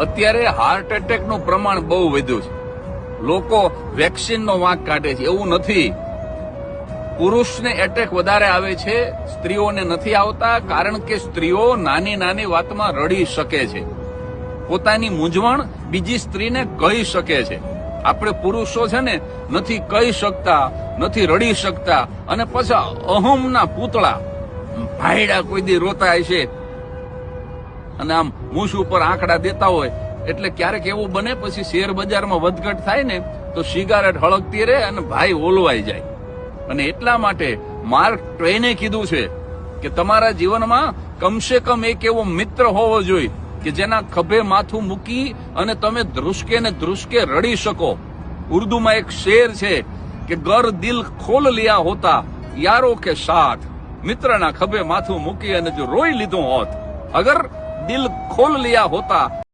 અત્યારે હાર્ટ એટેકનું પ્રમાણ બહુ વધ્યું છે. લોકો વેક્સિનનો વાંક કાઢે છે. એવું નથી. પુરુષને એટેક વધારે આવે છે, સ્ત્રીઓને નથી આવતા, કારણ કે સ્ત્રીઓ નાની નાની વાતમાં રડી શકે છે. પોતાની મૂંઝવણ બીજી સ્ત્રીને કહી શકે છે. આપણે પુરુષો છે ને નથી કહી શકતા, નથી રડી શકતા, અને પછી અહમના પૂતળા ભાઈડા કોઈ દી રોતા હશે અને આમ મૂછ ઉપર આંકડા દેતા હોય. એટલે ક્યારેક એવું બને, પછી શેર બજારમાં વધઘટ થાય ને તો સિગારેટ હળગતી રહે અને ભાઈ ઓલવાઈ જાય. અને એટલા માટે માર્ક ટ્વેને કીધું છે કે તમારા જીવનમાં કમસે કમ એક એવો મિત્ર હોવો જોઈએ કે જેના ખભે માથું મૂકી અને તમે ધ્રુસકે ને ધ્રુસકે રડી શકો. ઉર્દુમાં એક શેર છે કે ગર દિલ ખોલ લિયા હોતા યારો કે સાથ, મિત્રના ખભે માથું મૂકી અને જો રોઈ લીધું હોત, અગર દિલ ખોલ લિયા હોતા